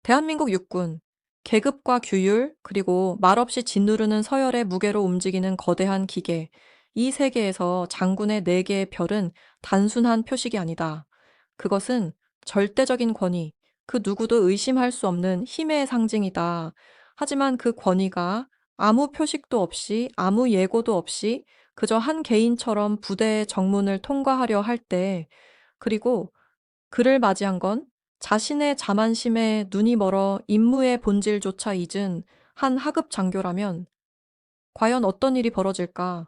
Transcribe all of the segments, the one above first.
대한민국 육군, 계급과 규율, 그리고 말없이 짓누르는 서열의 무게로 움직이는 거대한 기계. 이 세계에서 장군의 네 개의 별은 단순한 표식이 아니다. 그것은 절대적인 권위, 그 누구도 의심할 수 없는 힘의 상징이다. 하지만 그 권위가 아무 표식도 없이, 아무 예고도 없이 그저 한 개인처럼 부대의 정문을 통과하려 할 때, 그리고 그를 맞이한 건 자신의 자만심에 눈이 멀어 임무의 본질조차 잊은 한 하급 장교라면 과연 어떤 일이 벌어질까?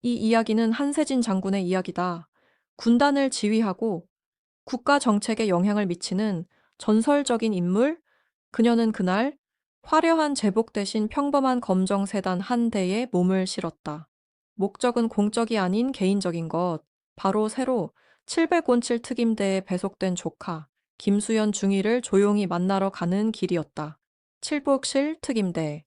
이 이야기는 한세진 장군의 이야기다. 군단을 지휘하고 국가 정책에 영향을 미치는 전설적인 인물, 그녀는 그날 화려한 제복 대신 평범한 검정세단 한 대에 몸을 실었다. 목적은 공적이 아닌 개인적인 것, 바로 새로 707 특임대에 배속된 조카, 김수현 중위를 조용히 만나러 가는 길이었다. 707 특임대.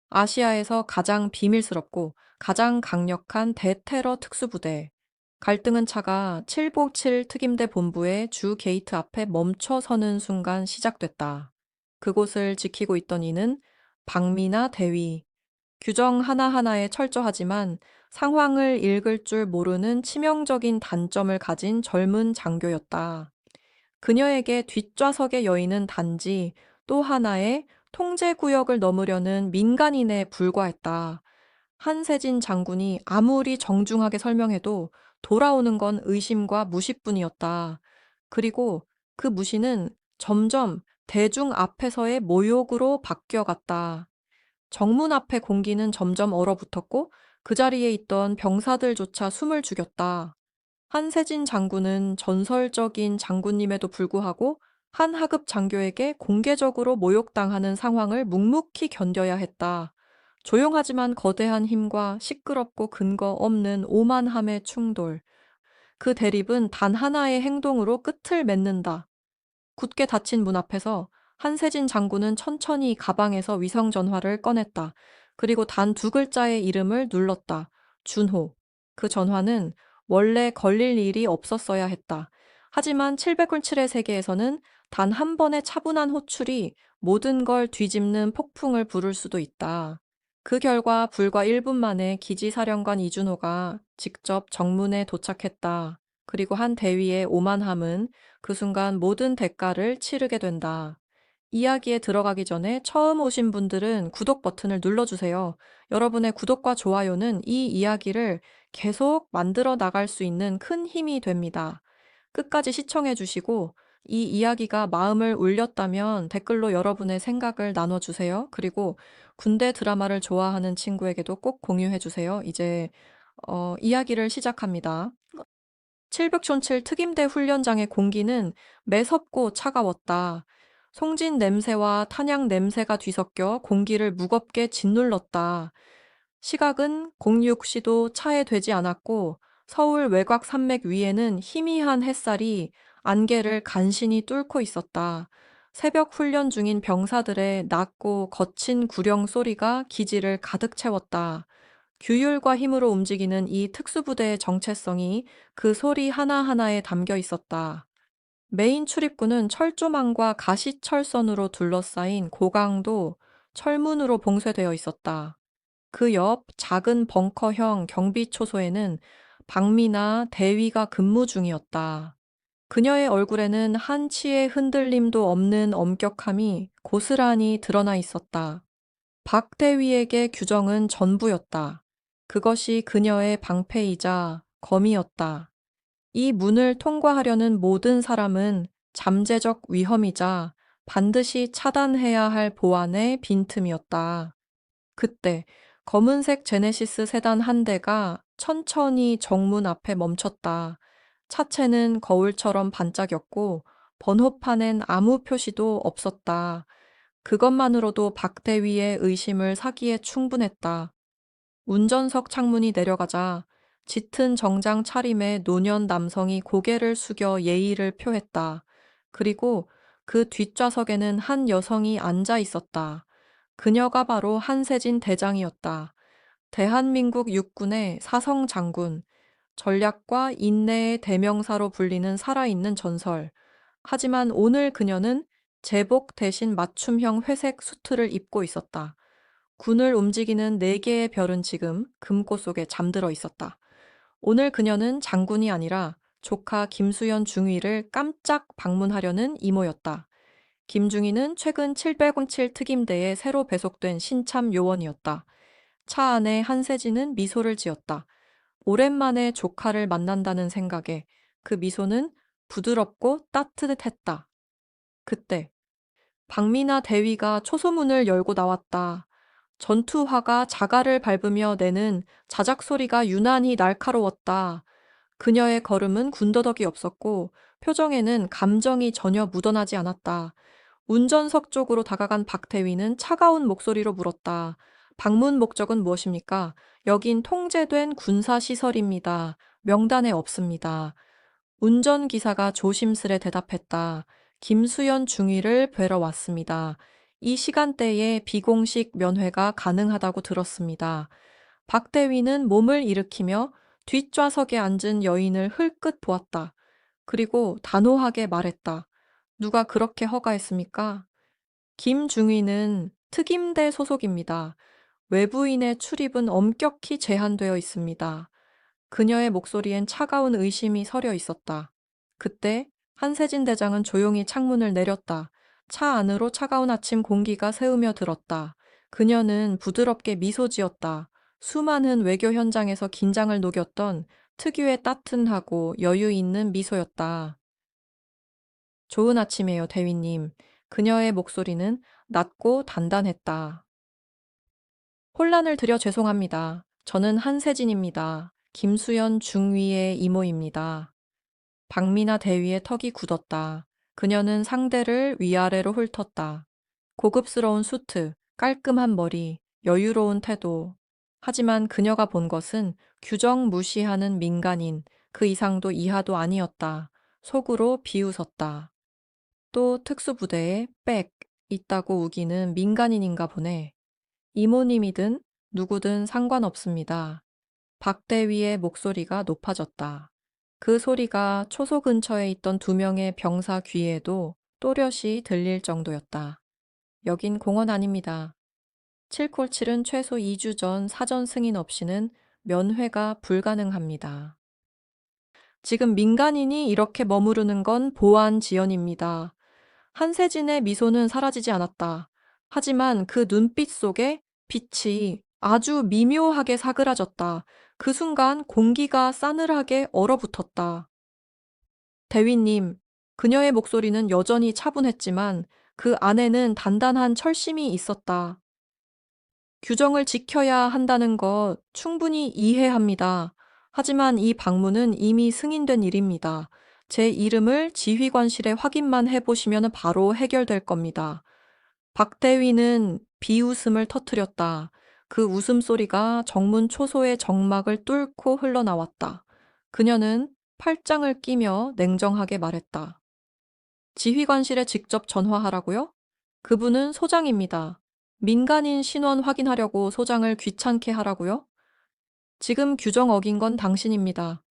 아시아에서 가장 비밀스럽고 가장 강력한 대테러 특수부대. 갈등은 차가 707 특임대 본부의 주 게이트 앞에 멈춰 서는 순간 시작됐다. 그곳을 지키고 있던 이는 박미나 대위. 규정 하나하나에 철저하지만 상황을 읽을 줄 모르는 치명적인 단점을 가진 젊은 장교였다. 그녀에게 뒷좌석의 여인은 단지 또 하나의 통제구역을 넘으려는 민간인에 불과했다. 한세진 장군이 아무리 정중하게 설명해도 돌아오는 건 의심과 무시뿐이었다. 그리고 그 무시는 점점 대중 앞에서의 모욕으로 바뀌어갔다. 정문 앞의 공기는 점점 얼어붙었고 그 자리에 있던 병사들조차 숨을 죽였다. 한세진 장군은 전설적인 장군님에도 불구하고 한 하급 장교에게 공개적으로 모욕당하는 상황을 묵묵히 견뎌야 했다. 조용하지만 거대한 힘과 시끄럽고 근거 없는 오만함의 충돌. 그 대립은 단 하나의 행동으로 끝을 맺는다. 굳게 닫힌 문 앞에서 한세진 장군은 천천히 가방에서 위성전화를 꺼냈다. 그리고 단 두 글자의 이름을 눌렀다. 준호. 그 전화는 원래 걸릴 일이 없었어야 했다. 하지만 707의 세계에서는 단 한 번의 차분한 호출이 모든 걸 뒤집는 폭풍을 부를 수도 있다. 그 결과 불과 1분 만에 기지사령관 이준호가 직접 정문에 도착했다. 그리고 한 대위의 오만함은 그 순간 모든 대가를 치르게 된다. 이야기에 들어가기 전에 처음 오신 분들은 구독 버튼을 눌러주세요. 여러분의 구독과 좋아요는 이 이야기를 계속 만들어 나갈 수 있는 큰 힘이 됩니다. 끝까지 시청해 주시고 이 이야기가 마음을 울렸다면 댓글로 여러분의 생각을 나눠주세요. 그리고 군대 드라마를 좋아하는 친구에게도 꼭 공유해 주세요. 이제 이야기를 시작합니다. 707 특임대 훈련장의 공기는 매섭고 차가웠다. 송진 냄새와 탄약 냄새가 뒤섞여 공기를 무겁게 짓눌렀다. 시각은 06시도 차에 되지 않았고 서울 외곽 산맥 위에는 희미한 햇살이 안개를 간신히 뚫고 있었다. 새벽 훈련 중인 병사들의 낮고 거친 구령 소리가 기지를 가득 채웠다. 규율과 힘으로 움직이는 이 특수부대의 정체성이 그 소리 하나하나에 담겨 있었다. 메인 출입구는 철조망과 가시철선으로 둘러싸인 고강도 철문으로 봉쇄되어 있었다. 그 옆 작은 벙커형 경비초소에는 박미나 대위가 근무 중이었다. 그녀의 얼굴에는 한치의 흔들림도 없는 엄격함이 고스란히 드러나 있었다. 박 대위에게 규정은 전부였다. 그것이 그녀의 방패이자 검이었다. 이 문을 통과하려는 모든 사람은 잠재적 위험이자 반드시 차단해야 할 보안의 빈틈이었다. 그때 검은색 제네시스 세단 한 대가 천천히 정문 앞에 멈췄다. 차체는 거울처럼 반짝였고 번호판엔 아무 표시도 없었다. 그것만으로도 박대위의 의심을 사기에 충분했다. 운전석 창문이 내려가자 짙은 정장 차림의 노년 남성이 고개를 숙여 예의를 표했다. 그리고 그 뒷좌석에는 한 여성이 앉아 있었다. 그녀가 바로 한세진 대장이었다. 대한민국 육군의 사성 장군, 전략과 인내의 대명사로 불리는 살아있는 전설. 하지만 오늘 그녀는 제복 대신 맞춤형 회색 수트를 입고 있었다. 군을 움직이는 네 개의 별은 지금 금고 속에 잠들어 있었다. 오늘 그녀는 장군이 아니라 조카 김수현 중위를 깜짝 방문하려는 이모였다. 김중희는 최근 707 특임대에 새로 배속된 신참 요원이었다. 차 안에 한세진은 미소를 지었다. 오랜만에 조카를 만난다는 생각에 그 미소는 부드럽고 따뜻했다. 그때 박미나 대위가 초소문을 열고 나왔다. 전투화가 자갈을 밟으며 내는 자작 소리가 유난히 날카로웠다. 그녀의 걸음은 군더더기 없었고 표정에는 감정이 전혀 묻어나지 않았다. 운전석 쪽으로 다가간 박대위는 차가운 목소리로 물었다. 방문 목적은 무엇입니까? 여긴 통제된 군사시설입니다. 명단에 없습니다. 운전기사가 조심스레 대답했다. 김수연 중위를 뵈러 왔습니다. 이 시간대에 비공식 면회가 가능하다고 들었습니다. 박대위는 몸을 일으키며 뒷좌석에 앉은 여인을 흘끗 보았다. 그리고 단호하게 말했다. 누가 그렇게 허가했습니까? 김중위는 특임대 소속입니다. 외부인의 출입은 엄격히 제한되어 있습니다. 그녀의 목소리엔 차가운 의심이 서려 있었다. 그때 한세진 대장은 조용히 창문을 내렸다. 차 안으로 차가운 아침 공기가 새으며 들었다. 그녀는 부드럽게 미소 지었다. 수많은 외교 현장에서 긴장을 녹였던 특유의 따뜻하고 여유 있는 미소였다. 좋은 아침이에요, 대위님. 그녀의 목소리는 낮고 단단했다. 혼란을 드려 죄송합니다. 저는 한세진입니다. 김수연 중위의 이모입니다. 박미나 대위의 턱이 굳었다. 그녀는 상대를 위아래로 훑었다. 고급스러운 수트, 깔끔한 머리, 여유로운 태도. 하지만 그녀가 본 것은 규정 무시하는 민간인, 그 이상도 이하도 아니었다. 속으로 비웃었다. 또 특수부대에 빽 있다고 우기는 민간인인가 보네. 이모님이든 누구든 상관없습니다. 박대위의 목소리가 높아졌다. 그 소리가 초소 근처에 있던 두 명의 병사 귀에도 또렷이 들릴 정도였다. 여긴 공원 아닙니다. 7콜7은 최소 2주 전 사전 승인 없이는 면회가 불가능합니다. 지금 민간인이 이렇게 머무르는 건 보안 지연입니다. 한세진의 미소는 사라지지 않았다. 하지만 그 눈빛 속에 빛이 아주 미묘하게 사그라졌다. 그 순간 공기가 싸늘하게 얼어붙었다. 대위님, 그녀의 목소리는 여전히 차분했지만 그 안에는 단단한 철심이 있었다. 규정을 지켜야 한다는 것 충분히 이해합니다. 하지만 이 방문은 이미 승인된 일입니다. 제 이름을 지휘관실에 확인만 해보시면 바로 해결될 겁니다. 박대위는 비웃음을 터뜨렸다. 그 웃음소리가 정문 초소의 정막을 뚫고 흘러나왔다. 그녀는 팔짱을 끼며 냉정하게 말했다. 지휘관실에 직접 전화하라고요? 그분은 소장입니다. 민간인 신원 확인하려고 소장을 귀찮게 하라고요? 지금 규정 어긴 건 당신입니다.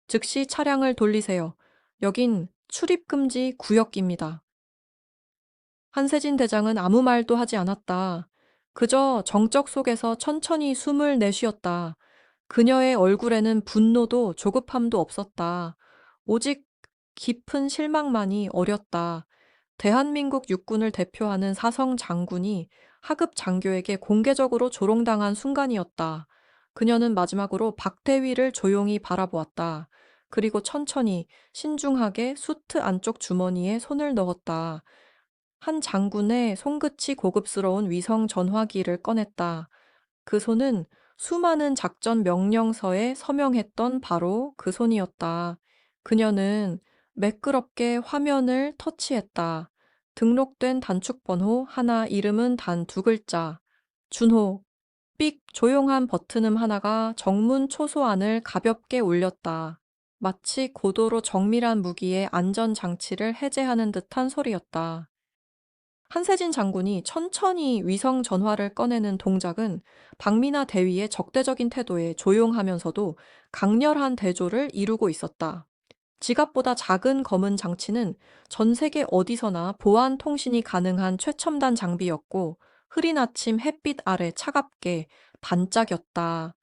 즉시 차량을 돌리세요. 여긴 출입금지 구역입니다. 한세진 대장은 아무 말도 하지 않았다. 그저 정적 속에서 천천히 숨을 내쉬었다. 그녀의 얼굴에는 분노도 조급함도 없었다. 오직 깊은 실망만이 어렸다. 대한민국 육군을 대표하는 사성 장군이 하급 장교에게 공개적으로 조롱당한 순간이었다. 그녀는 마지막으로 박대위를 조용히 바라보았다. 그리고 천천히 신중하게 수트 안쪽 주머니에 손을 넣었다. 한 장군의 손끝이 고급스러운 위성 전화기를 꺼냈다. 그 손은 수많은 작전 명령서에 서명했던 바로 그 손이었다. 그녀는 매끄럽게 화면을 터치했다. 등록된 단축번호 하나, 이름은 단 두 글자. 준호. 삑 조용한 버튼음 하나가 정문 초소 안을 가볍게 울렸다. 마치 고도로 정밀한 무기의 안전장치를 해제하는 듯한 소리였다. 한세진 장군이 천천히 위성 전화를 꺼내는 동작은 박미나 대위의 적대적인 태도에 조용하면서도 강렬한 대조를 이루고 있었다. 지갑보다 작은 검은 장치는 전 세계 어디서나 보안 통신이 가능한 최첨단 장비였고, 흐린 아침 햇빛 아래 차갑게 반짝였다.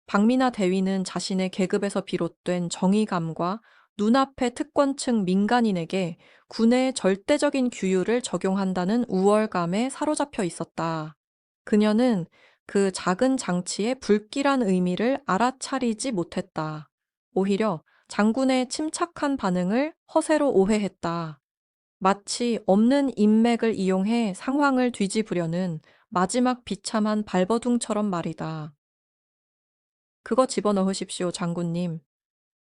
박미나 대위는 자신의 계급에서 비롯된 정의감과 눈앞의 특권층 민간인에게 군의 절대적인 규율을 적용한다는 우월감에 사로잡혀 있었다. 그녀는 그 작은 장치의 불길한 의미를 알아차리지 못했다. 오히려 장군의 침착한 반응을 허세로 오해했다. 마치 없는 인맥을 이용해 상황을 뒤집으려는 마지막 비참한 발버둥처럼 말이다. 그거 집어넣으십시오, 장군님.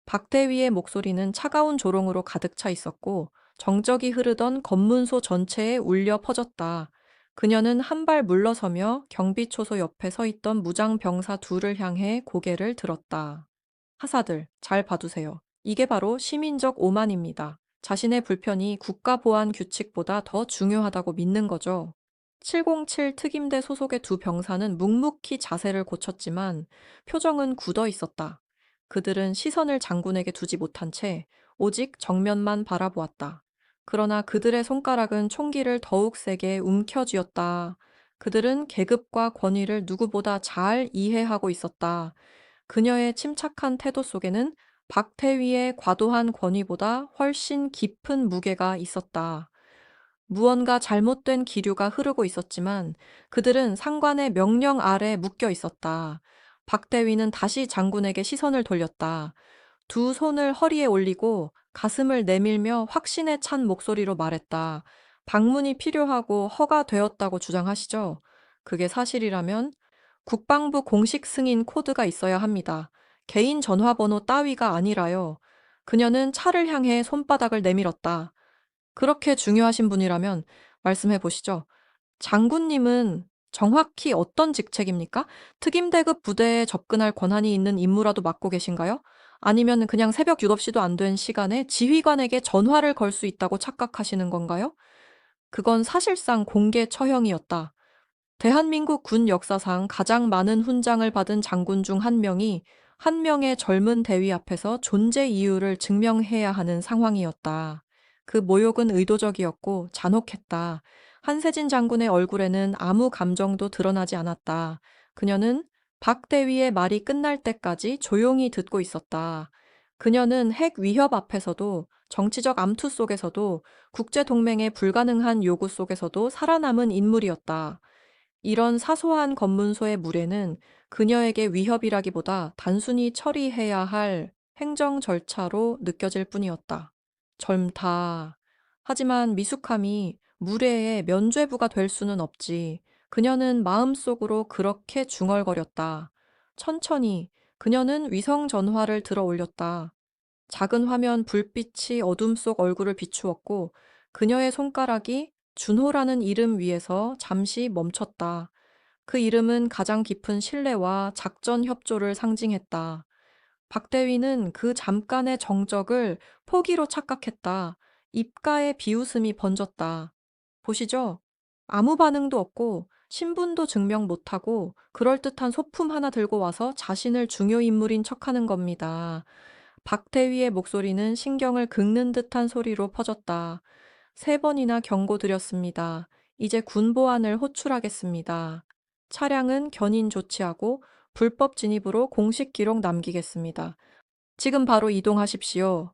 박대위의 목소리는 차가운 조롱으로 가득 차 있었고 정적이 흐르던 검문소 전체에 울려 퍼졌다. 그녀는 한 발 물러서며 경비초소 옆에 서 있던 무장병사 둘을 향해 고개를 들었다. 하사들, 잘 봐두세요. 이게 바로 시민적 오만입니다. 자신의 불편이 국가보안 규칙보다 더 중요하다고 믿는 거죠. 707 특임대 소속의 두 병사는 묵묵히 자세를 고쳤지만 표정은 굳어 있었다. 그들은 시선을 장군에게 두지 못한 채 오직 정면만 바라보았다. 그러나 그들의 손가락은 총기를 더욱 세게 움켜쥐었다. 그들은 계급과 권위를 누구보다 잘 이해하고 있었다. 그녀의 침착한 태도 속에는 박태위의 과도한 권위보다 훨씬 깊은 무게가 있었다. 무언가 잘못된 기류가 흐르고 있었지만 그들은 상관의 명령 아래 묶여 있었다. 박대위는 다시 장군에게 시선을 돌렸다. 두 손을 허리에 올리고 가슴을 내밀며 확신에 찬 목소리로 말했다. 방문이 필요하고 허가되었다고 주장하시죠? 그게 사실이라면 국방부 공식 승인 코드가 있어야 합니다. 개인 전화번호 따위가 아니라요. 그녀는 차를 향해 손바닥을 내밀었다. 그렇게 중요하신 분이라면 말씀해 보시죠. 장군님은 정확히 어떤 직책입니까? 특임대급 부대에 접근할 권한이 있는 임무라도 맡고 계신가요? 아니면 그냥 새벽 6시도 안 된 시간에 지휘관에게 전화를 걸 수 있다고 착각하시는 건가요? 그건 사실상 공개 처형이었다. 대한민국 군 역사상 가장 많은 훈장을 받은 장군 중 한 명이 한 명의 젊은 대위 앞에서 존재 이유를 증명해야 하는 상황이었다. 그 모욕은 의도적이었고 잔혹했다. 한세진 장군의 얼굴에는 아무 감정도 드러나지 않았다. 그녀는 박 대위의 말이 끝날 때까지 조용히 듣고 있었다. 그녀는 핵 위협 앞에서도 정치적 암투 속에서도 국제동맹의 불가능한 요구 속에서도 살아남은 인물이었다. 이런 사소한 검문소의 무례는 그녀에게 위협이라기보다 단순히 처리해야 할 행정 절차로 느껴질 뿐이었다. 젊다. 하지만 미숙함이 무례의 면죄부가 될 수는 없지. 그녀는 마음속으로 그렇게 중얼거렸다. 천천히 그녀는 위성 전화를 들어 올렸다. 작은 화면 불빛이 어둠 속 얼굴을 비추었고 그녀의 손가락이 준호라는 이름 위에서 잠시 멈췄다. 그 이름은 가장 깊은 신뢰와 작전 협조를 상징했다. 박대위는 그 잠깐의 정적을 포기로 착각했다. 입가에 비웃음이 번졌다. 보시죠. 아무 반응도 없고 신분도 증명 못하고 그럴듯한 소품 하나 들고 와서 자신을 중요 인물인 척하는 겁니다. 박대위의 목소리는 신경을 긁는 듯한 소리로 퍼졌다. 3번이나 경고드렸습니다. 이제 군보안을 호출하겠습니다. 차량은 견인 조치하고 불법 진입으로 공식 기록 남기겠습니다. 지금 바로 이동하십시오.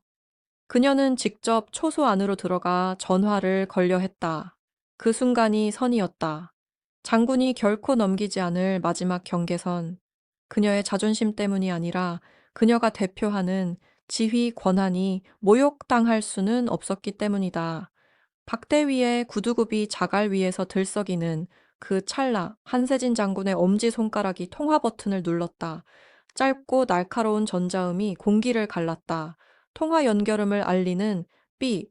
그녀는 직접 초소 안으로 들어가 전화를 걸려 했다. 그 순간이 선이었다. 장군이 결코 넘기지 않을 마지막 경계선. 그녀의 자존심 때문이 아니라 그녀가 대표하는 지휘 권한이 모욕당할 수는 없었기 때문이다. 박대위의 구두굽이 자갈 위에서 들썩이는 그 찰나 한세진 장군의 엄지손가락이 통화 버튼을 눌렀다. 짧고 날카로운 전자음이 공기를 갈랐다. 통화 연결음을 알리는 삐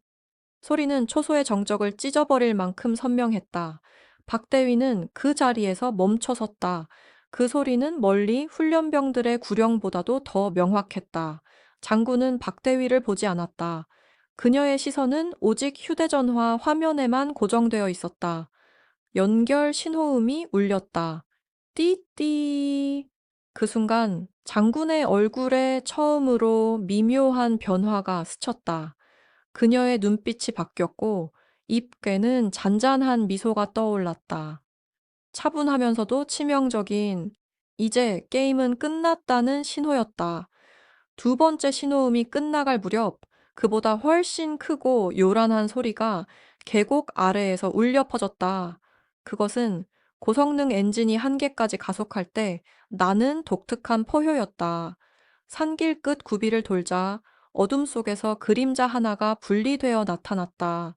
소리는 초소의 정적을 찢어버릴 만큼 선명했다. 박대위는 그 자리에서 멈춰섰다. 그 소리는 멀리 훈련병들의 구령보다도 더 명확했다. 장군은 박대위를 보지 않았다. 그녀의 시선은 오직 휴대전화 화면에만 고정되어 있었다. 연결 신호음이 울렸다. 띠띠. 그 순간 장군의 얼굴에 처음으로 미묘한 변화가 스쳤다. 그녀의 눈빛이 바뀌었고 입괴는 잔잔한 미소가 떠올랐다. 차분하면서도 치명적인 이제 게임은 끝났다는 신호였다. 두 번째 신호음이 끝나갈 무렵 그보다 훨씬 크고 요란한 소리가 계곡 아래에서 울려 퍼졌다. 그것은 고성능 엔진이 한계까지 가속할 때 나는 독특한 포효였다. 산길 끝 구비를 돌자 어둠 속에서 그림자 하나가 분리되어 나타났다.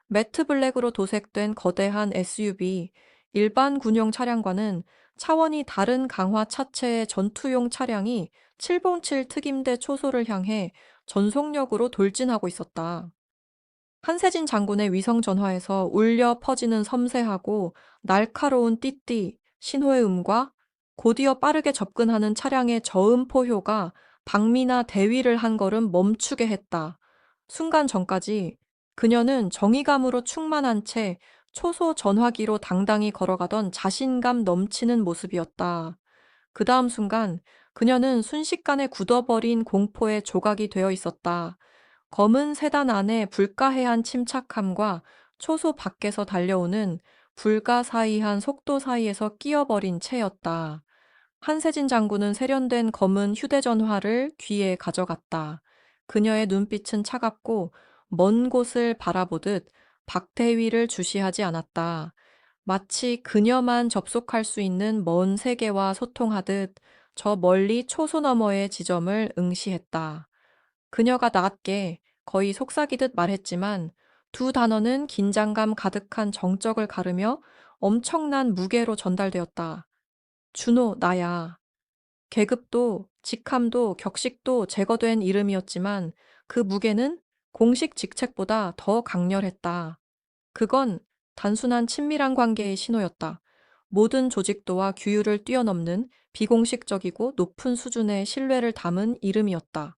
매트 블랙으로 도색된 거대한 SUV, 일반 군용 차량과는 차원이 다른 강화 차체의 전투용 차량이 707 특임대 초소를 향해 전속력으로 돌진하고 있었다. 한세진 장군의 위성 전화에서 울려 퍼지는 섬세하고 날카로운 띠띠, 신호의 음과 곧이어 빠르게 접근하는 차량의 저음 포효가 박미나 대위를 한 걸음 멈추게 했다. 순간 전까지 그녀는 정의감으로 충만한 채 초소 전화기로 당당히 걸어가던 자신감 넘치는 모습이었다. 그 다음 순간 그녀는 순식간에 굳어버린 공포의 조각이 되어 있었다. 검은 세단 안에 불가해한 침착함과 초소 밖에서 달려오는 불가사의한 속도 사이에서 끼어버린 채였다. 한세진 장군은 세련된 검은 휴대전화를 귀에 가져갔다. 그녀의 눈빛은 차갑고 먼 곳을 바라보듯 박대위를 주시하지 않았다. 마치 그녀만 접속할 수 있는 먼 세계와 소통하듯 저 멀리 초소 너머의 지점을 응시했다. 그녀가 낮게 거의 속삭이듯 말했지만 두 단어는 긴장감 가득한 정적을 가르며 엄청난 무게로 전달되었다. 준호, 나야. 계급도 직함도 격식도 제거된 이름이었지만 그 무게는 공식 직책보다 더 강렬했다. 그건 단순한 친밀한 관계의 신호였다. 모든 조직도와 규율을 뛰어넘는 비공식적이고 높은 수준의 신뢰를 담은 이름이었다.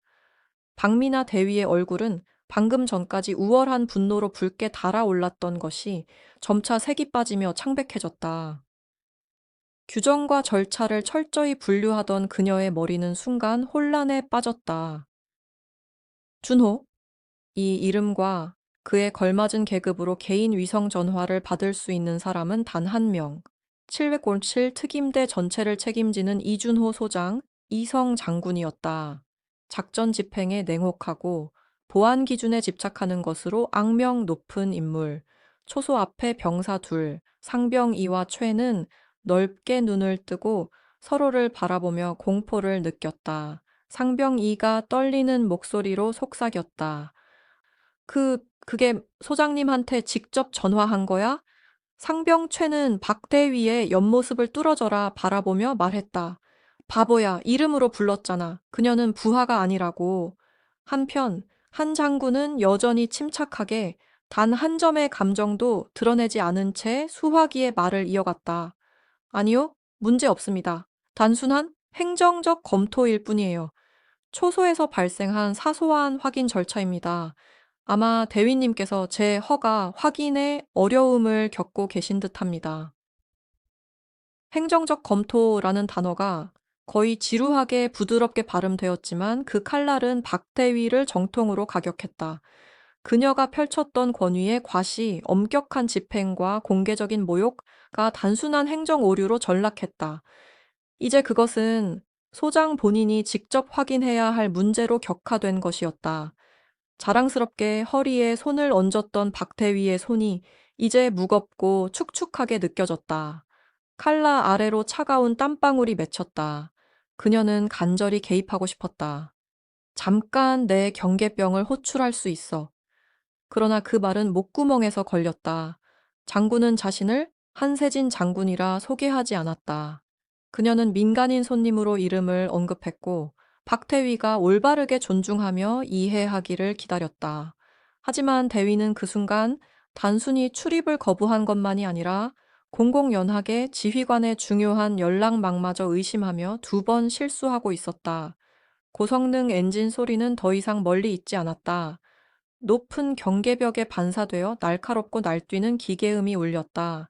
박미나 대위의 얼굴은 방금 전까지 우월한 분노로 붉게 달아올랐던 것이 점차 색이 빠지며 창백해졌다. 규정과 절차를 철저히 분류하던 그녀의 머리는 순간 혼란에 빠졌다. 준호, 이 이름과 그에 걸맞은 계급으로 개인 위성 전화를 받을 수 있는 사람은 단 한 명. 707 특임대 전체를 책임지는 이준호 소장, 이성 장군이었다. 작전 집행에 냉혹하고 보안 기준에 집착하는 것으로 악명 높은 인물. 초소 앞에 병사 둘, 상병 이와 최는 넓게 눈을 뜨고 서로를 바라보며 공포를 느꼈다. 상병 이가 떨리는 목소리로 속삭였다. 그게 소장님한테 직접 전화한 거야? 상병최는 박대위의 옆모습을 뚫어져라 바라보며 말했다. 바보야, 이름으로 불렀잖아. 그녀는 부하가 아니라고. 한편, 한 장군은 여전히 침착하게 단 한 점의 감정도 드러내지 않은 채 수화기의 말을 이어갔다. 아니요, 문제 없습니다. 단순한 행정적 검토일 뿐이에요. 초소에서 발생한 사소한 확인 절차입니다. 아마 대위님께서 제 허가 확인에 어려움을 겪고 계신 듯합니다. 행정적 검토라는 단어가 거의 지루하게 부드럽게 발음되었지만 그 칼날은 박대위를 정통으로 가격했다. 그녀가 펼쳤던 권위의 과시, 엄격한 집행과 공개적인 모욕가 단순한 행정 오류로 전락했다. 이제 그것은 소장 본인이 직접 확인해야 할 문제로 격화된 것이었다. 자랑스럽게 허리에 손을 얹었던 박태위의 손이 이제 무겁고 축축하게 느껴졌다. 칼라 아래로 차가운 땀방울이 맺혔다. 그녀는 간절히 개입하고 싶었다. 잠깐 내 경계병을 호출할 수 있어. 그러나 그 말은 목구멍에서 걸렸다. 장군은 자신을 한세진 장군이라 소개하지 않았다. 그녀는 민간인 손님으로 이름을 언급했고 박태위가 올바르게 존중하며 이해하기를 기다렸다. 하지만 대위는 그 순간 단순히 출입을 거부한 것만이 아니라 공공연하게 지휘관의 중요한 연락망마저 의심하며 두 번 실수하고 있었다. 고성능 엔진 소리는 더 이상 멀리 있지 않았다. 높은 경계벽에 반사되어 날카롭고 날뛰는 기계음이 울렸다.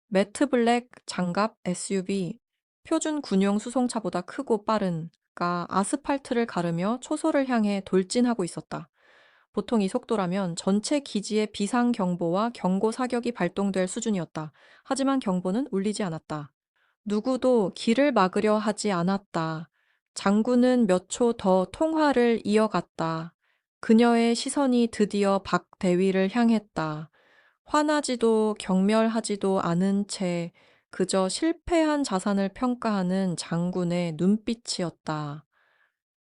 매트 블랙 장갑 SUV, 표준 군용 수송차보다 크고 빠른 가 아스팔트를 가르며 초소를 향해 돌진하고 있었다. 보통 이 속도라면 전체 기지의 비상 경보와 경고 사격이 발동될 수준이었다. 하지만 경보는 울리지 않았다. 누구도 길을 막으려 하지 않았다. 장군은 몇 초 더 통화를 이어갔다. 그녀의 시선이 드디어 박 대위를 향했다. 화나지도 경멸하지도 않은 채 그저 실패한 자산을 평가하는 장군의 눈빛이었다.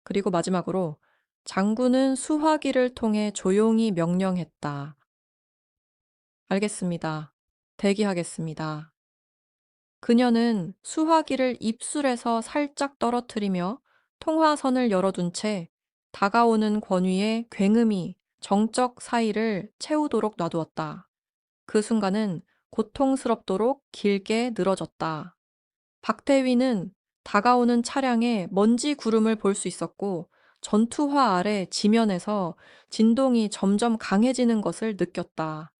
그리고 마지막으로 장군은 수화기를 통해 조용히 명령했다. 알겠습니다. 대기하겠습니다. 그녀는 수화기를 입술에서 살짝 떨어뜨리며 통화선을 열어둔 채 다가오는 권위의 굉음이 정적 사이를 채우도록 놔두었다. 그 순간은 고통스럽도록 길게 늘어졌다. 박대위는 다가오는 차량의 먼지 구름을 볼 수 있었고 전투화 아래 지면에서 진동이 점점 강해지는 것을 느꼈다.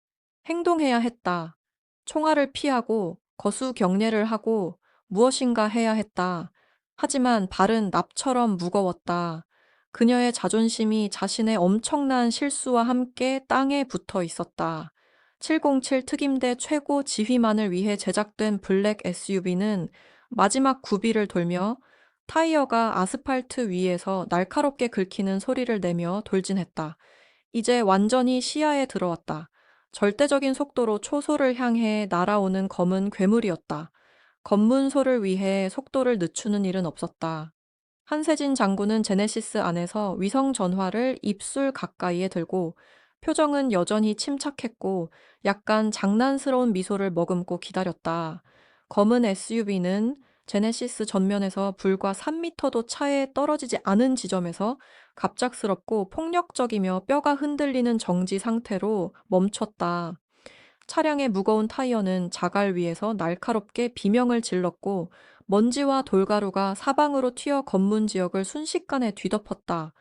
행동해야 했다. 총알을 피하고 거수 경례를 하고 무엇인가 해야 했다. 하지만 발은 납처럼 무거웠다. 그녀의 자존심이 자신의 엄청난 실수와 함께 땅에 붙어 있었다. 707 특임대 최고 지휘만을 위해 제작된 블랙 SUV는 마지막 구비를 돌며 타이어가 아스팔트 위에서 날카롭게 긁히는 소리를 내며 돌진했다. 이제 완전히 시야에 들어왔다. 절대적인 속도로 초소를 향해 날아오는 검은 괴물이었다. 검문소를 위해 속도를 늦추는 일은 없었다. 한세진 장군은 제네시스 안에서 위성 전화를 입술 가까이에 들고 표정은 여전히 침착했고 약간 장난스러운 미소를 머금고 기다렸다. 검은 SUV는 제네시스 전면에서 불과 3미터도 차에 떨어지지 않은 지점에서 갑작스럽고 폭력적이며 뼈가 흔들리는 정지 상태로 멈췄다. 차량의 무거운 타이어는 자갈 위에서 날카롭게 비명을 질렀고 먼지와 돌가루가 사방으로 튀어 검문 지역을 순식간에 뒤덮었다.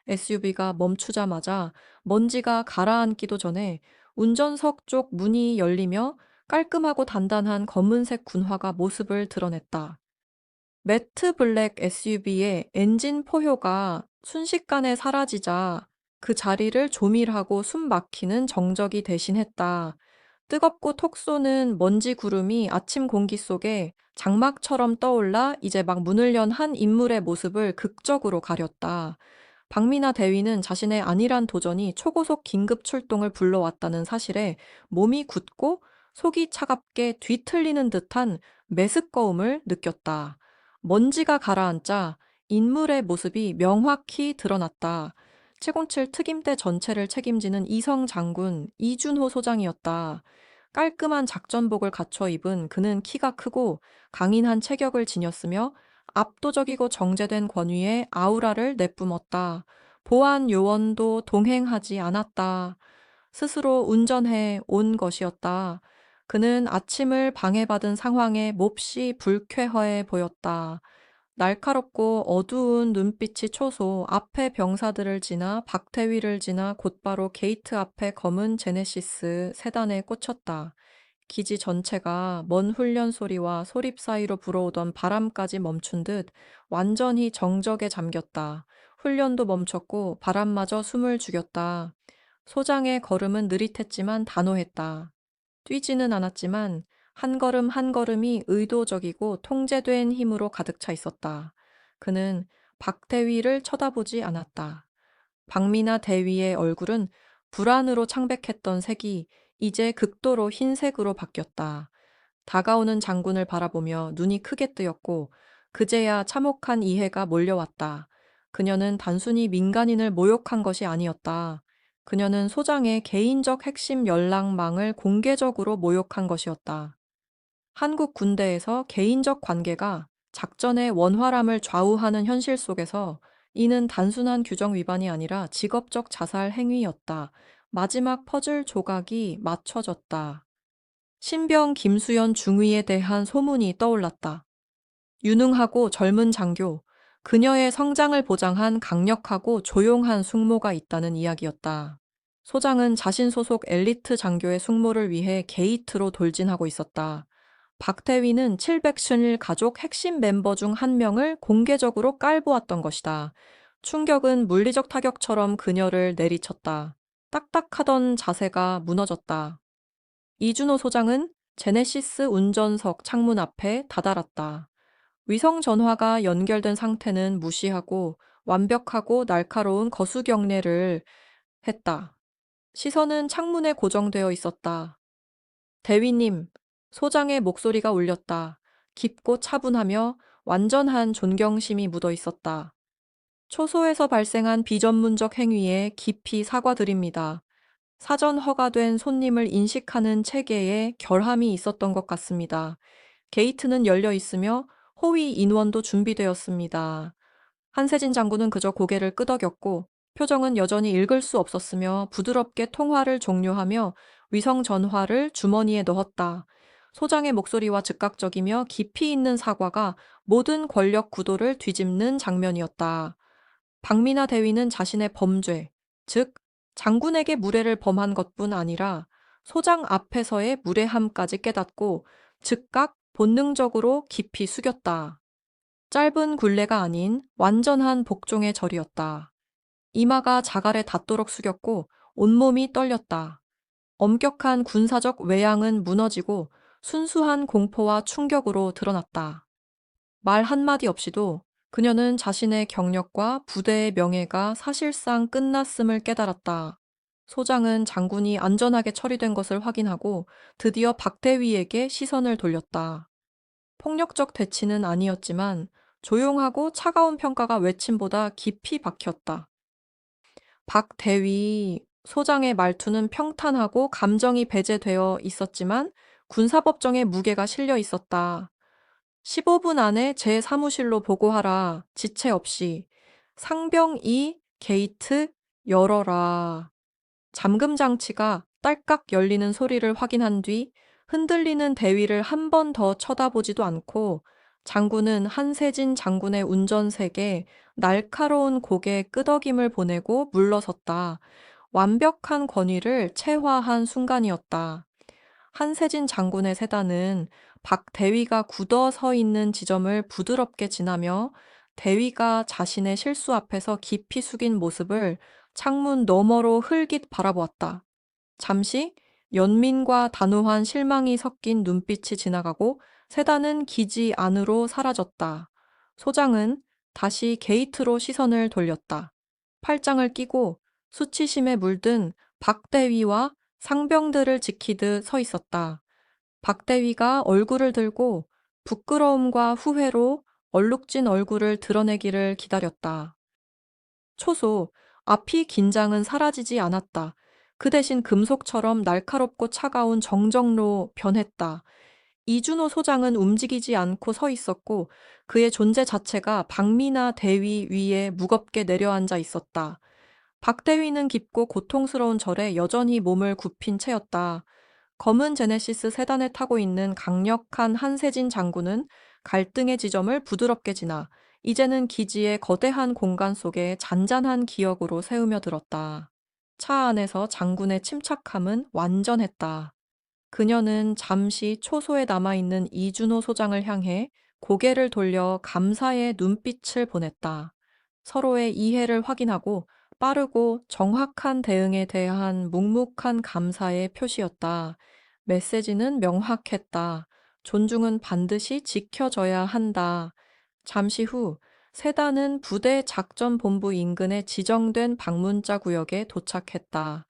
SUV가 멈추자마자 먼지가 가라앉기도 전에 운전석 쪽 문이 열리며 깔끔하고 단단한 검은색 군화가 모습을 드러냈다. 매트 블랙 SUV의 엔진 포효가 순식간에 사라지자 그 자리를 조밀하고 숨 막히는 정적이 대신했다. 뜨겁고 톡 쏘는 먼지 구름이 아침 공기 속에 장막처럼 떠올라 이제 막 문을 연 한 인물의 모습을 극적으로 가렸다. 박미나 대위는 자신의 안일한 도전이 초고속 긴급 출동을 불러왔다는 사실에 몸이 굳고 속이 차갑게 뒤틀리는 듯한 메스꺼움을 느꼈다. 먼지가 가라앉자 인물의 모습이 명확히 드러났다. 707 특임대 전체를 책임지는 이성 장군 이준호 소장이었다. 깔끔한 작전복을 갖춰 입은 그는 키가 크고 강인한 체격을 지녔으며 압도적이고 정제된 권위의 아우라를 내뿜었다. 보안 요원도 동행하지 않았다. 스스로 운전해 온 것이었다. 그는 아침을 방해받은 상황에 몹시 불쾌해 보였다. 날카롭고 어두운 눈빛이 초소 앞에 병사들을 지나 박태위를 지나 곧바로 게이트 앞에 검은 제네시스 세단에 꽂혔다. 기지 전체가 먼 훈련 소리와 소립 사이로 불어오던 바람까지 멈춘 듯 완전히 정적에 잠겼다. 훈련도 멈췄고 바람마저 숨을 죽였다. 소장의 걸음은 느릿했지만 단호했다. 뛰지는 않았지만 한 걸음 한 걸음이 의도적이고 통제된 힘으로 가득 차 있었다. 그는 박대위를 쳐다보지 않았다. 박미나 대위의 얼굴은 불안으로 창백했던 색이 이제 극도로 흰색으로 바뀌었다. 다가오는 장군을 바라보며 눈이 크게 뜨였고 그제야 참혹한 이해가 몰려왔다. 그녀는 단순히 민간인을 모욕한 것이 아니었다. 그녀는 소장의 개인적 핵심 연락망을 공개적으로 모욕한 것이었다. 한국 군대에서 개인적 관계가 작전의 원활함을 좌우하는 현실 속에서 이는 단순한 규정 위반이 아니라 직업적 자살 행위였다. 마지막 퍼즐 조각이 맞춰졌다. 신병 김수연 중위에 대한 소문이 떠올랐다. 유능하고 젊은 장교, 그녀의 성장을 보장한 강력하고 조용한 숙모가 있다는 이야기였다. 소장은 자신 소속 엘리트 장교의 숙모를 위해 게이트로 돌진하고 있었다. 박태위는 700실 가족 핵심 멤버 중 한 명을 공개적으로 깔보았던 것이다. 충격은 물리적 타격처럼 그녀를 내리쳤다. 딱딱하던 자세가 무너졌다. 이준호 소장은 제네시스 운전석 창문 앞에 다다랐다. 위성 전화가 연결된 상태는 무시하고 완벽하고 날카로운 거수 경례를 했다. 시선은 창문에 고정되어 있었다. 대위님, 소장의 목소리가 울렸다. 깊고 차분하며 완전한 존경심이 묻어 있었다. 초소에서 발생한 비전문적 행위에 깊이 사과드립니다. 사전 허가된 손님을 인식하는 체계에 결함이 있었던 것 같습니다. 게이트는 열려 있으며 호위 인원도 준비되었습니다. 한세진 장군은 그저 고개를 끄덕였고 표정은 여전히 읽을 수 없었으며 부드럽게 통화를 종료하며 위성 전화를 주머니에 넣었다. 소장의 목소리와 즉각적이며 깊이 있는 사과가 모든 권력 구도를 뒤집는 장면이었다. 박미나 대위는 자신의 범죄, 즉 장군에게 무례를 범한 것뿐 아니라 소장 앞에서의 무례함까지 깨닫고 즉각 본능적으로 깊이 숙였다. 짧은 굴레가 아닌 완전한 복종의 절이었다. 이마가 자갈에 닿도록 숙였고 온몸이 떨렸다. 엄격한 군사적 외양은 무너지고 순수한 공포와 충격으로 드러났다. 말 한마디 없이도 그녀는 자신의 경력과 부대의 명예가 사실상 끝났음을 깨달았다. 소장은 장군이 안전하게 처리된 것을 확인하고 드디어 박대위에게 시선을 돌렸다. 폭력적 대치는 아니었지만 조용하고 차가운 평가가 외침보다 깊이 박혔다. 박대위 소장의 말투는 평탄하고 감정이 배제되어 있었지만 군사법정에 무게가 실려 있었다. 15분 안에 제 사무실로 보고하라. 지체 없이. 상병 2 게이트 열어라. 잠금 장치가 딸깍 열리는 소리를 확인한 뒤 흔들리는 대위를 한 번 더 쳐다보지도 않고 장군은 한세진 장군의 운전색에 날카로운 고개 끄덕임을 보내고 물러섰다. 완벽한 권위를 체화한 순간이었다. 한세진 장군의 세단은 박 대위가 굳어 서 있는 지점을 부드럽게 지나며 대위가 자신의 실수 앞에서 깊이 숙인 모습을 창문 너머로 흘깃 바라보았다. 잠시 연민과 단호한 실망이 섞인 눈빛이 지나가고 세단은 기지 안으로 사라졌다. 소장은 다시 게이트로 시선을 돌렸다. 팔짱을 끼고 수치심에 물든 박대위와 상병들을 지키듯 서 있었다. 박대위가 얼굴을 들고 부끄러움과 후회로 얼룩진 얼굴을 드러내기를 기다렸다. 초소, 앞이 긴장은 사라지지 않았다. 그 대신 금속처럼 날카롭고 차가운 정정로 변했다. 이준호 소장은 움직이지 않고 서 있었고 그의 존재 자체가 박미나 대위 위에 무겁게 내려앉아 있었다. 박대위는 깊고 고통스러운 절에 여전히 몸을 굽힌 채였다. 검은 제네시스 세단에 타고 있는 강력한 한세진 장군은 갈등의 지점을 부드럽게 지나 이제는 기지의 거대한 공간 속에 잔잔한 기억으로 세우며 들었다. 차 안에서 장군의 침착함은 완전했다. 그녀는 잠시 초소에 남아있는 이준호 소장을 향해 고개를 돌려 감사의 눈빛을 보냈다. 서로의 이해를 확인하고 빠르고 정확한 대응에 대한 묵묵한 감사의 표시였다. 메시지는 명확했다. 존중은 반드시 지켜져야 한다. 잠시 후 세단은 부대 작전본부 인근의 지정된 방문자 구역에 도착했다.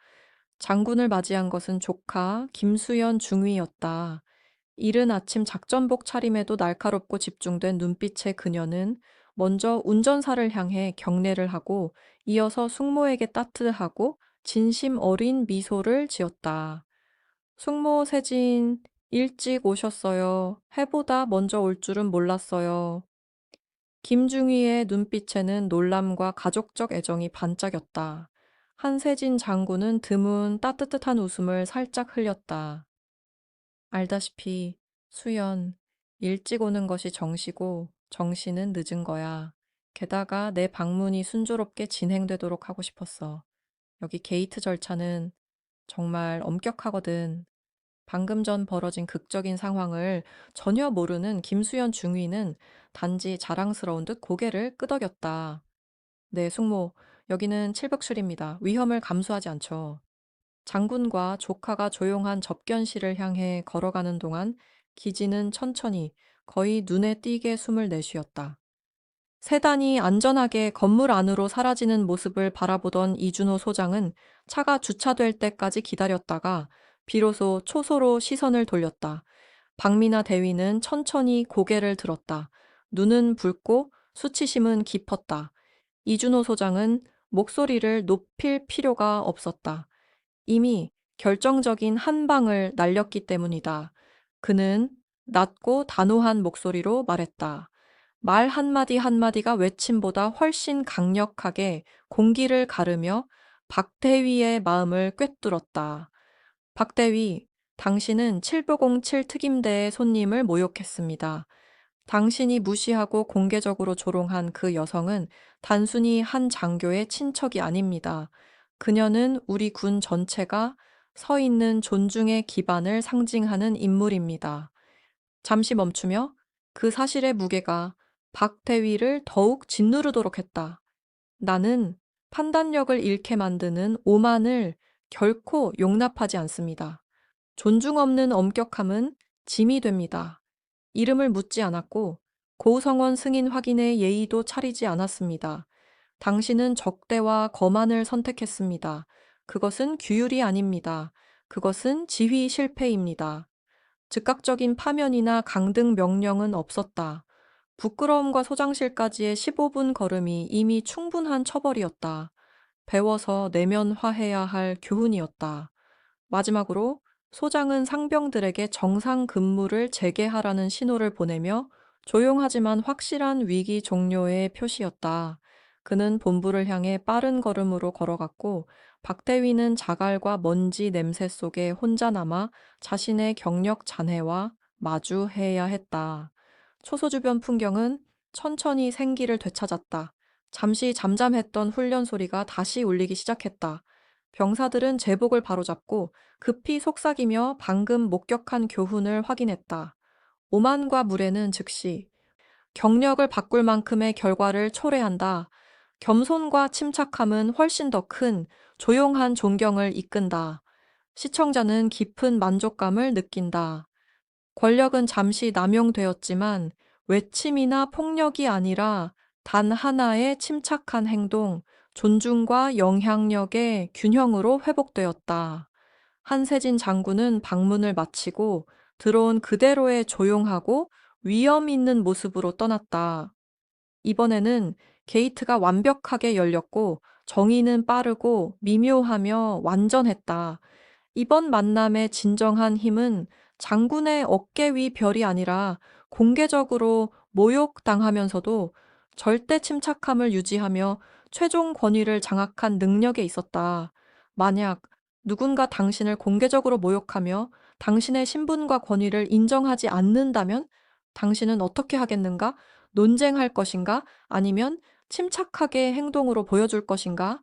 장군을 맞이한 것은 조카 김수연 중위였다. 이른 아침 작전복 차림에도 날카롭고 집중된 눈빛의 그녀는 먼저 운전사를 향해 경례를 하고 이어서 숙모에게 따뜻하고 진심 어린 미소를 지었다. 숙모 세진, 일찍 오셨어요. 해보다 먼저 올 줄은 몰랐어요. 김중희의 눈빛에는 놀람과 가족적 애정이 반짝였다. 한세진 장군은 드문 따뜻한 웃음을 살짝 흘렸다. 알다시피 수연, 일찍 오는 것이 정시고 정시는 늦은 거야. 게다가 내 방문이 순조롭게 진행되도록 하고 싶었어. 여기 게이트 절차는 정말 엄격하거든. 방금 전 벌어진 극적인 상황을 전혀 모르는 김수현 중위는 단지 자랑스러운 듯 고개를 끄덕였다. 네, 숙모. 여기는 칠벽술입니다. 위험을 감수하지 않죠. 장군과 조카가 조용한 접견실을 향해 걸어가는 동안 기지는 천천히 거의 눈에 띄게 숨을 내쉬었다. 세단이 안전하게 건물 안으로 사라지는 모습을 바라보던 이준호 소장은 차가 주차될 때까지 기다렸다가 비로소 초소로 시선을 돌렸다. 박미나 대위는 천천히 고개를 들었다. 눈은 붉고 수치심은 깊었다. 이준호 소장은 목소리를 높일 필요가 없었다. 이미 결정적인 한 방을 날렸기 때문이다. 그는 낮고 단호한 목소리로 말했다. 말 한마디 한마디가 외침보다 훨씬 강력하게 공기를 가르며 박대위의 마음을 꿰뚫었다. 박대위, 당신은 7907 특임대의 손님을 모욕했습니다. 당신이 무시하고 공개적으로 조롱한 그 여성은 단순히 한 장교의 친척이 아닙니다. 그녀는 우리 군 전체가 서 있는 존중의 기반을 상징하는 인물입니다. 잠시 멈추며 그 사실의 무게가 박대위를 더욱 짓누르도록 했다. 나는 판단력을 잃게 만드는 오만을 결코 용납하지 않습니다. 존중 없는 엄격함은 짐이 됩니다. 이름을 묻지 않았고 고성원 승인 확인의 예의도 차리지 않았습니다. 당신은 적대와 거만을 선택했습니다. 그것은 규율이 아닙니다. 그것은 지휘 실패입니다. 즉각적인 파면이나 강등 명령은 없었다. 부끄러움과 소장실까지의 15분 걸음이 이미 충분한 처벌이었다. 배워서 내면화해야 할 교훈이었다. 마지막으로 소장은 상병들에게 정상 근무를 재개하라는 신호를 보내며 조용하지만 확실한 위기 종료의 표시였다. 그는 본부를 향해 빠른 걸음으로 걸어갔고 박대위는 자갈과 먼지 냄새 속에 혼자 남아 자신의 경력 잔해와 마주해야 했다. 초소 주변 풍경은 천천히 생기를 되찾았다. 잠시 잠잠했던 훈련 소리가 다시 울리기 시작했다. 병사들은 제복을 바로잡고 급히 속삭이며 방금 목격한 교훈을 확인했다. 오만과 무례는 즉시 경력을 바꿀 만큼의 결과를 초래한다. 겸손과 침착함은 훨씬 더 큰 조용한 존경을 이끈다. 시청자는 깊은 만족감을 느낀다. 권력은 잠시 남용되었지만 외침이나 폭력이 아니라 단 하나의 침착한 행동, 존중과 영향력의 균형으로 회복되었다. 한세진 장군은 방문을 마치고 들어온 그대로의 조용하고 위험 있는 모습으로 떠났다. 이번에는 게이트가 완벽하게 열렸고 정의는 빠르고 미묘하며 완전했다. 이번 만남의 진정한 힘은 장군의 어깨 위 별이 아니라 공개적으로 모욕당하면서도 절대 침착함을 유지하며 최종 권위를 장악한 능력에 있었다. 만약 누군가 당신을 공개적으로 모욕하며 당신의 신분과 권위를 인정하지 않는다면 당신은 어떻게 하겠는가? 논쟁할 것인가? 아니면 침착하게 행동으로 보여줄 것인가?